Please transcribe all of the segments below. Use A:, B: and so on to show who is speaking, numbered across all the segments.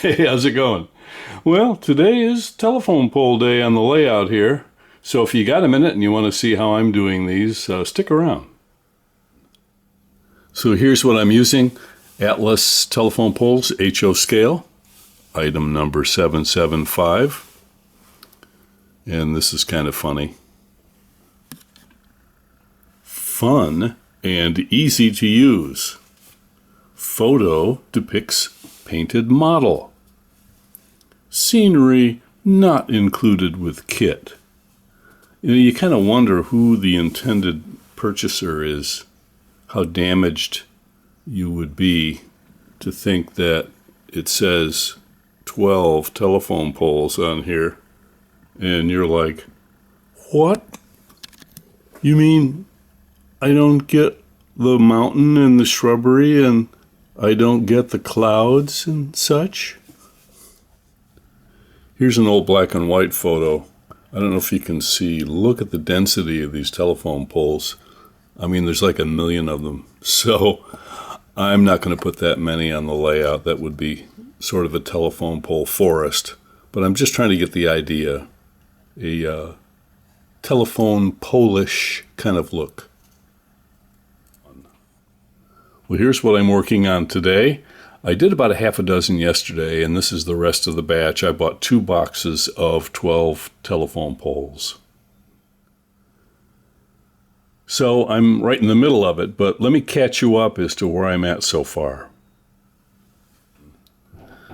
A: Hey, how's it going? Well, today is telephone pole day on the layout here. So if you got a minute and you want to see how I'm doing these, stick around. So here's what I'm using. Atlas telephone poles, HO scale, item number 775. And this is kind of funny. Fun and easy to use. Photo depicts painted model. Scenery not included with kit. You kind of wonder who the intended purchaser is, how damaged you would be to think that it says 12 telephone poles on here, and you're like, what? You mean I don't get the mountain and the shrubbery, and I don't get the clouds and such? Here's an old black and white photo. I don't know if you can see. Look at the density of these telephone poles. I mean, there's like 1 million of them. So I'm not going to put that many on the layout. That would be sort of a telephone pole forest. But I'm just trying to get the idea. A telephone Polish kind of look. Well, here's what I'm working on today. I did about a half a dozen yesterday, and this is the rest of the batch. I bought 2 boxes of 12 telephone poles. So I'm right in the middle of it, but let me catch you up as to where I'm at so far.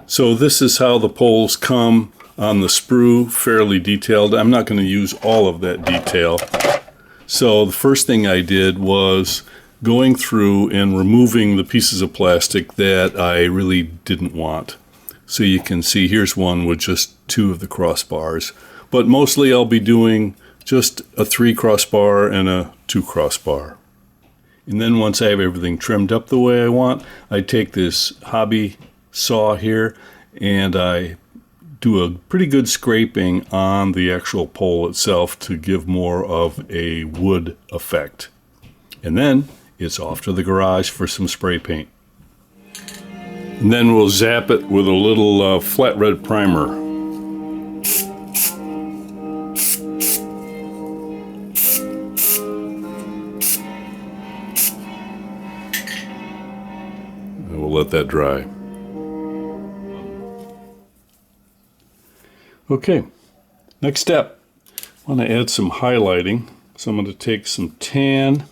A: So this is how the poles come on the sprue, fairly detailed. I'm not going to use all of that detail. So the first thing I did was going through and removing the pieces of plastic that I really didn't want. So you can see here's one with just 2 of the crossbars. But mostly I'll be doing just a 3 crossbar and a 2 crossbar. And then once I have everything trimmed up the way I want, I take this hobby saw here and I do a pretty good scraping on the actual pole itself to give more of a wood effect. And then it's off to the garage for some spray paint. And then we'll zap it with a little flat red primer. And we'll let that dry. Okay, next step. I want to add some highlighting. So I'm going to take some tan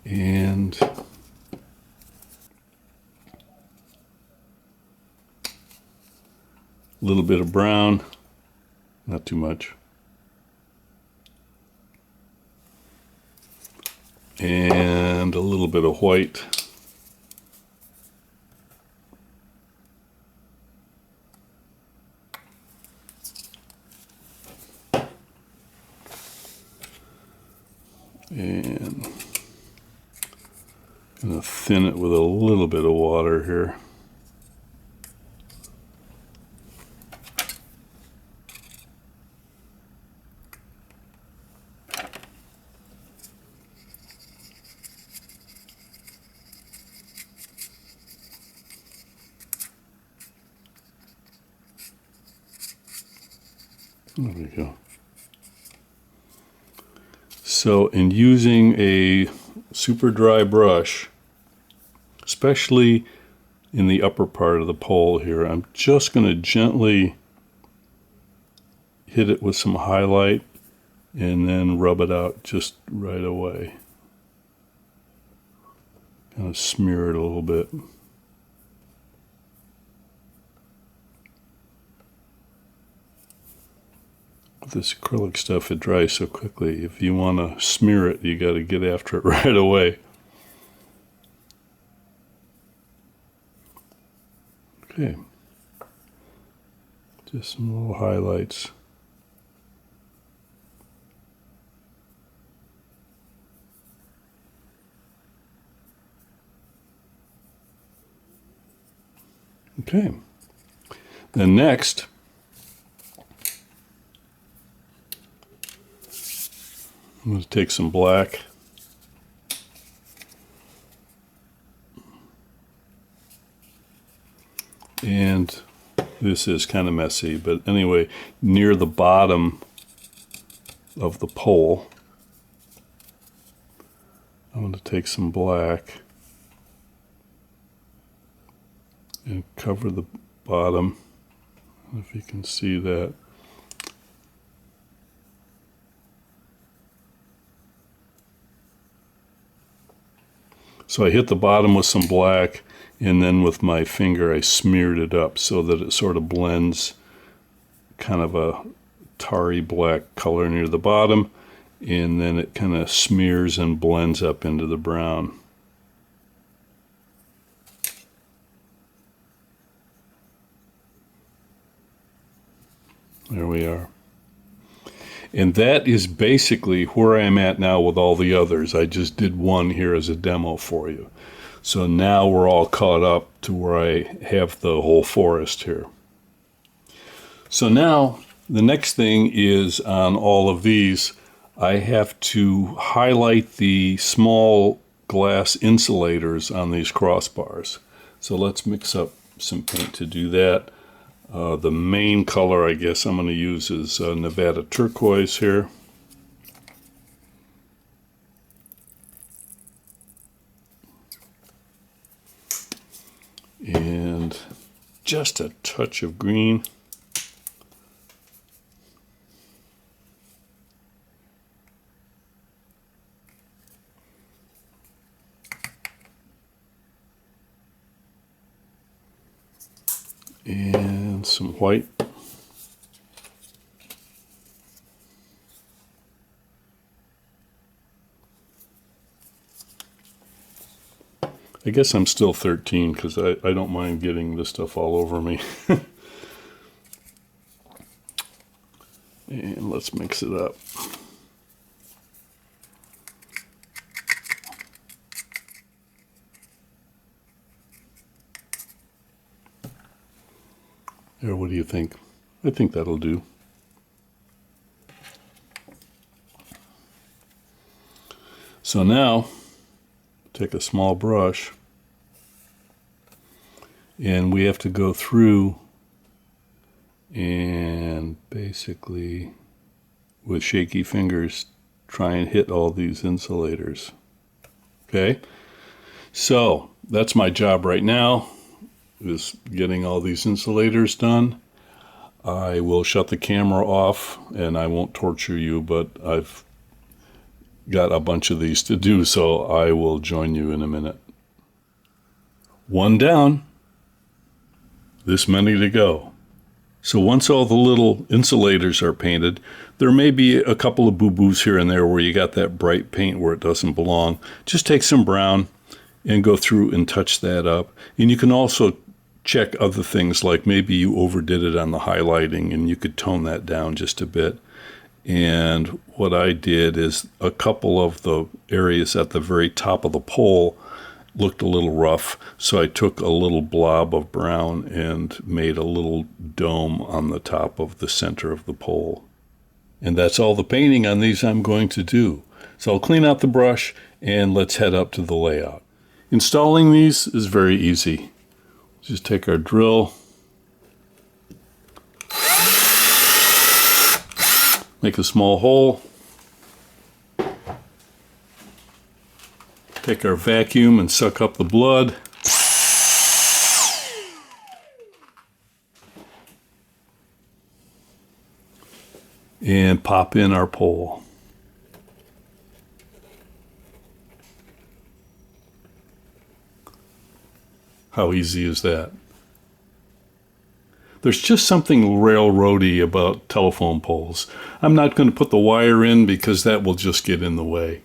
A: and a little bit of brown, not too much, and a little bit of white. And I'm going to thin it with a little bit of water here. There we go. So in using a super dry brush, especially in the upper part of the pole here, I'm just going to gently hit it with some highlight and then rub it out just right away. Kind of smear it a little bit. This acrylic stuff, it dries so quickly. If you want to smear it, you got to get after it right away. Okay, just some little highlights. Okay, then next, I'm going to take some black And this is kind of messy, but anyway, near the bottom of the pole, I'm going to take some black and cover the bottom, if you can see that. So I hit the bottom with some black, and then with my finger I smeared it up so that it sort of blends, kind of a tarry black color near the bottom, and then it kind of smears and blends up into the brown. There we are. And that is basically where I'm at now with all the others. I just did one here as a demo for you. So now we're all caught up to where I have the whole forest here. So now the next thing is on all of these, I have to highlight the small glass insulators on these crossbars. So let's mix up some paint to do that. The main color I guess I'm going to use is Nevada turquoise here. And just a touch of green. And some white. I guess I'm still 13 because I don't mind getting this stuff all over me. And let's mix it up. There, what do you think? I think that'll do. So now, take a small brush, and we have to go through and basically, with shaky fingers, try and hit all these insulators. Okay? So, that's my job right now, is getting all these insulators done. I will shut the camera off and I won't torture you, but I've got a bunch of these to do, so I will join you in a minute. One down, this many to go. So once all the little insulators are painted, there may be a couple of boo-boos here and there where you got that bright paint where it doesn't belong. Just take some brown and go through and touch that up. And you can also check other things, like maybe you overdid it on the highlighting and you could tone that down just a bit. And what I did is a couple of the areas at the very top of the pole looked a little rough, so I took a little blob of brown and made a little dome on the top of the center of the pole. And that's all the painting on these I'm going to do. So I'll clean out the brush and let's head up to the layout. Installing these is very easy. Just take our drill, make a small hole, take our vacuum and suck up the blood, and pop in our pole. How easy is that? There's just something railroady about telephone poles. I'm not going to put the wire in because that will just get in the way.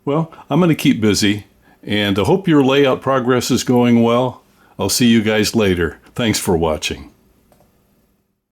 A: Well, I'm going to keep busy, and I hope your layout progress is going well. I'll see you guys later. Thanks for watching.